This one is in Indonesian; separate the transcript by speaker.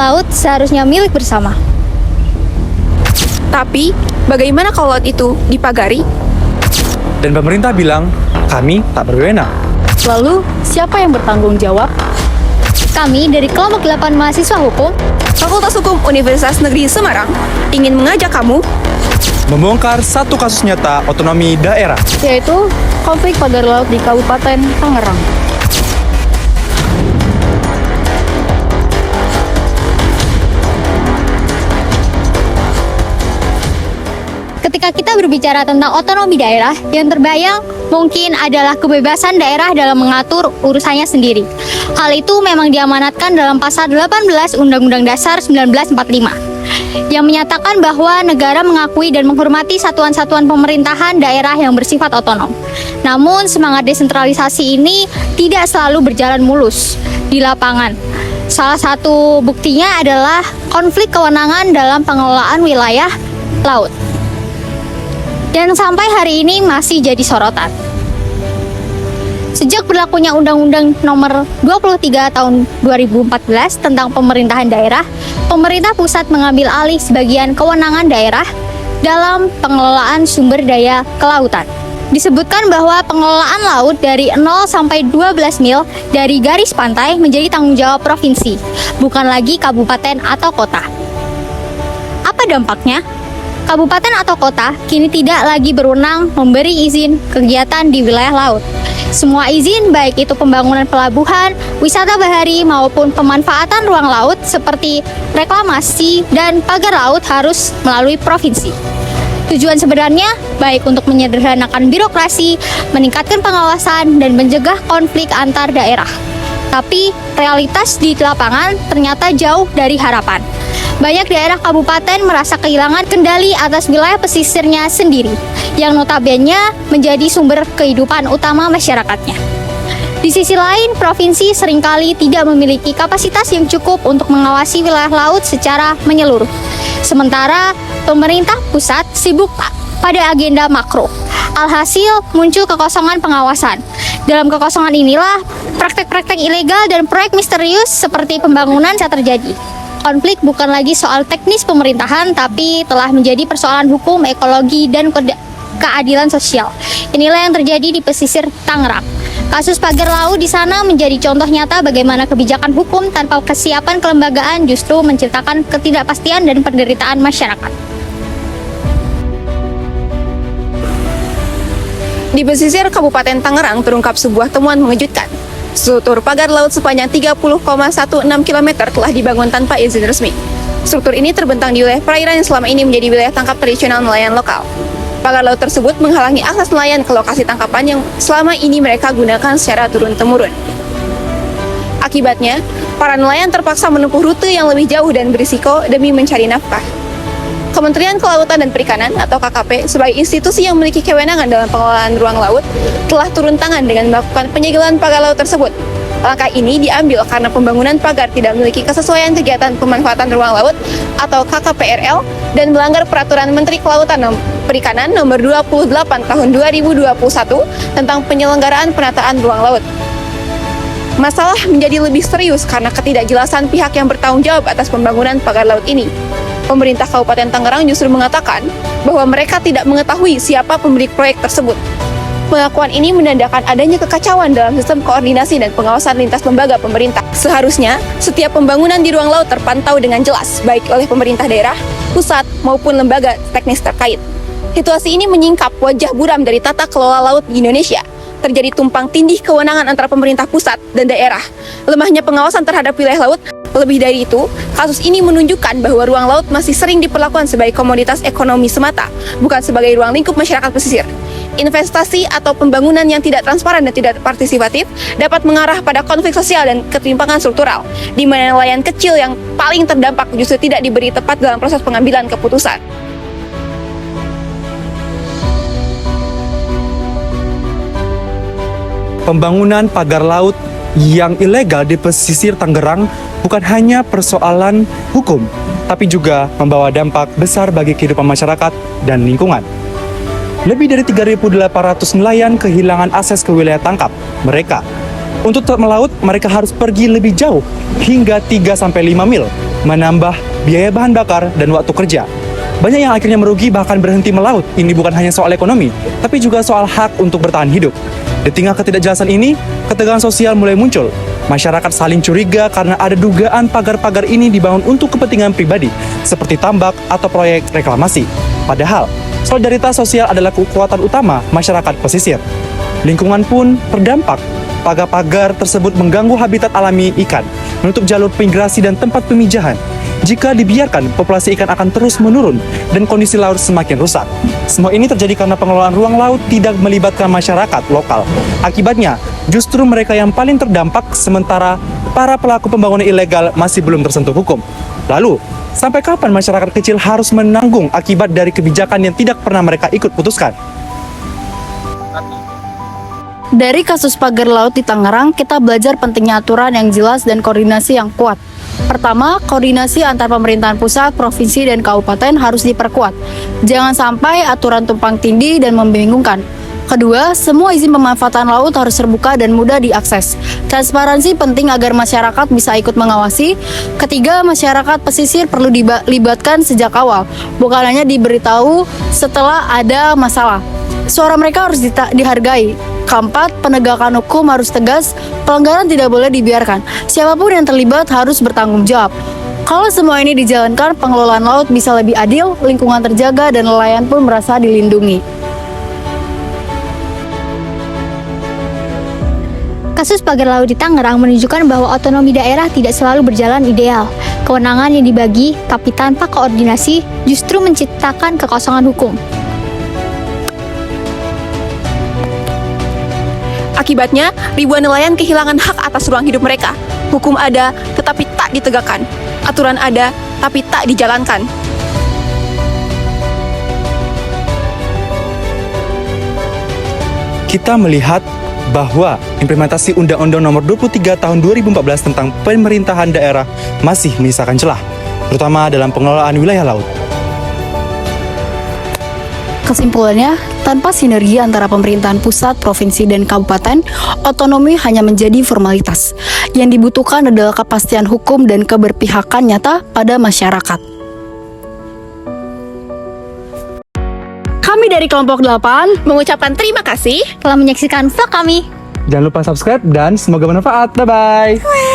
Speaker 1: Laut seharusnya milik bersama.
Speaker 2: Tapi, bagaimana kalau laut itu dipagari?
Speaker 3: Dan pemerintah bilang, kami tak berwenang.
Speaker 1: Lalu, siapa yang bertanggung jawab? Kami dari kelompok 8 mahasiswa hukum
Speaker 2: Fakultas Hukum Universitas Negeri Semarang ingin mengajak kamu
Speaker 3: Membongkar satu kasus nyata otonomi daerah.
Speaker 1: yaitu konflik pagar laut di Kabupaten Tangerang. Ketika kita berbicara tentang otonomi daerah, yang terbayang mungkin adalah kebebasan daerah dalam mengatur urusannya sendiri. Hal itu memang diamanatkan dalam pasal 18 Undang-Undang Dasar 1945 yang menyatakan bahwa negara mengakui dan menghormati satuan-satuan pemerintahan daerah yang bersifat otonom. Namun, semangat desentralisasi ini tidak selalu berjalan mulus di lapangan. Salah satu buktinya adalah konflik kewenangan dalam pengelolaan wilayah laut. Dan sampai hari ini masih jadi sorotan. Sejak berlakunya Undang-Undang Nomor 23 Tahun 2014 tentang pemerintahan daerah, pemerintah pusat mengambil alih sebagian kewenangan daerah dalam pengelolaan sumber daya kelautan. Disebutkan bahwa pengelolaan laut dari 0 sampai 12 mil dari garis pantai menjadi tanggung jawab provinsi, bukan lagi kabupaten atau kota. Apa dampaknya? Kabupaten atau kota kini tidak lagi berwenang memberi izin kegiatan di wilayah laut. Semua izin, baik itu pembangunan pelabuhan, wisata bahari, maupun pemanfaatan ruang laut seperti reklamasi dan pagar laut harus melalui provinsi. Tujuan sebenarnya baik untuk menyederhanakan birokrasi, meningkatkan pengawasan, dan mencegah konflik antar daerah. Tapi realitas di lapangan ternyata jauh dari harapan. Banyak daerah kabupaten merasa kehilangan kendali atas wilayah pesisirnya sendiri, yang notabene menjadi sumber kehidupan utama masyarakatnya. Di sisi lain, provinsi seringkali tidak memiliki kapasitas yang cukup untuk mengawasi wilayah laut secara menyeluruh. Sementara pemerintah pusat sibuk pada agenda makro. Alhasil muncul kekosongan pengawasan. Dalam kekosongan inilah praktek-praktek ilegal dan proyek misterius seperti pembangunan bisa terjadi. Konflik bukan lagi soal teknis pemerintahan, tapi telah menjadi persoalan hukum, ekologi, dan keadilan sosial. Inilah yang terjadi di pesisir Tangerang. Kasus pagar laut di sana menjadi contoh nyata bagaimana kebijakan hukum tanpa kesiapan kelembagaan justru menciptakan ketidakpastian dan penderitaan masyarakat.
Speaker 2: Di pesisir Kabupaten Tangerang terungkap sebuah temuan mengejutkan. Struktur pagar laut sepanjang 30,16 km telah dibangun tanpa izin resmi. Struktur ini terbentang di wilayah perairan yang selama ini menjadi wilayah tangkap tradisional nelayan lokal. Pagar laut tersebut menghalangi akses nelayan ke lokasi tangkapan yang selama ini mereka gunakan secara turun-temurun. Akibatnya, para nelayan terpaksa menempuh rute yang lebih jauh dan berisiko demi mencari nafkah. Kementerian Kelautan dan Perikanan atau KKP sebagai institusi yang memiliki kewenangan dalam pengelolaan ruang laut telah turun tangan dengan melakukan penyegelan pagar laut tersebut. Langkah ini diambil karena pembangunan pagar tidak memiliki kesesuaian kegiatan pemanfaatan ruang laut atau KKPRL dan melanggar Peraturan Menteri Kelautan dan Perikanan Nomor 28 Tahun 2021 tentang penyelenggaraan penataan ruang laut. Masalah menjadi lebih serius karena ketidakjelasan pihak yang bertanggung jawab atas pembangunan pagar laut ini. Pemerintah Kabupaten Tangerang justru mengatakan bahwa mereka tidak mengetahui siapa pemilik proyek tersebut. Pengakuan ini menandakan adanya kekacauan dalam sistem koordinasi dan pengawasan lintas lembaga pemerintah. Seharusnya, setiap pembangunan di ruang laut terpantau dengan jelas, baik oleh pemerintah daerah, pusat, maupun lembaga teknis terkait. Situasi ini menyingkap wajah buram dari tata kelola laut di Indonesia. Terjadi tumpang tindih kewenangan antara pemerintah pusat dan daerah. Lemahnya pengawasan terhadap wilayah laut. Lebih dari itu, kasus ini menunjukkan bahwa ruang laut masih sering diperlakukan sebagai komoditas ekonomi semata, bukan sebagai ruang lingkup masyarakat pesisir. Investasi atau pembangunan yang tidak transparan dan tidak partisipatif dapat mengarah pada konflik sosial dan ketimpangan struktural, di mana nelayan kecil yang paling terdampak justru tidak diberi tepat dalam proses pengambilan keputusan.
Speaker 3: Pembangunan pagar laut yang ilegal di pesisir Tangerang bukan hanya persoalan hukum, tapi juga membawa dampak besar bagi kehidupan masyarakat dan lingkungan. Lebih dari 3.800 nelayan kehilangan akses ke wilayah tangkap mereka. Untuk melaut, mereka harus pergi lebih jauh, hingga 3-5 mil. menambah biaya bahan bakar dan waktu kerja. Banyak yang akhirnya merugi bahkan berhenti melaut. Ini bukan hanya soal ekonomi, tapi juga soal hak untuk bertahan hidup. Di tengah ketidakjelasan ini, ketegangan sosial mulai muncul. Masyarakat saling curiga karena ada dugaan pagar-pagar ini dibangun untuk kepentingan pribadi, seperti tambak atau proyek reklamasi. Padahal, solidaritas sosial adalah kekuatan utama masyarakat pesisir. Lingkungan pun terdampak. Pagar-pagar tersebut mengganggu habitat alami ikan, menutup jalur migrasi dan tempat pemijahan. Jika dibiarkan, populasi ikan akan terus menurun dan kondisi laut semakin rusak. Semua ini terjadi karena pengelolaan ruang laut tidak melibatkan masyarakat lokal. Akibatnya, justru mereka yang paling terdampak, sementara para pelaku pembangunan ilegal masih belum tersentuh hukum. Lalu, sampai kapan masyarakat kecil harus menanggung akibat dari kebijakan yang tidak pernah mereka ikut putuskan?
Speaker 4: Dari kasus pagar laut di Tangerang, kita belajar pentingnya aturan yang jelas dan koordinasi yang kuat. Pertama, koordinasi antar pemerintahan pusat, provinsi, dan kabupaten harus diperkuat. Jangan sampai aturan tumpang tindih dan membingungkan. Kedua, semua izin pemanfaatan laut harus terbuka dan mudah diakses. Transparansi penting agar masyarakat bisa ikut mengawasi. Ketiga, masyarakat pesisir perlu dilibatkan sejak awal, bukan hanya diberitahu setelah ada masalah. Suara mereka harus dihargai. Keempat, penegakan hukum harus tegas, pelanggaran tidak boleh dibiarkan. Siapapun yang terlibat harus bertanggung jawab. Kalau semua ini dijalankan, pengelolaan laut bisa lebih adil, lingkungan terjaga, dan nelayan pun merasa dilindungi.
Speaker 1: Kasus pagar laut di Tangerang menunjukkan bahwa otonomi daerah tidak selalu berjalan ideal. Kewenangan yang dibagi, tapi tanpa koordinasi, justru menciptakan kekosongan hukum.
Speaker 2: Akibatnya, ribuan nelayan kehilangan hak atas ruang hidup mereka. Hukum ada, tetapi tak ditegakkan. Aturan ada, tapi tak dijalankan.
Speaker 3: Kita melihat bahwa implementasi Undang-Undang Nomor 23 Tahun 2014 tentang pemerintahan daerah masih menyisakan celah, terutama dalam pengelolaan wilayah laut.
Speaker 4: Kesimpulannya, tanpa sinergi antara pemerintahan pusat, provinsi, dan kabupaten, otonomi hanya menjadi formalitas. Yang dibutuhkan adalah kepastian hukum dan keberpihakan nyata pada masyarakat. Kami dari kelompok 8
Speaker 2: Mengucapkan terima kasih.
Speaker 1: Telah menyaksikan vlog kami.
Speaker 3: Jangan lupa subscribe dan semoga bermanfaat. Bye-bye!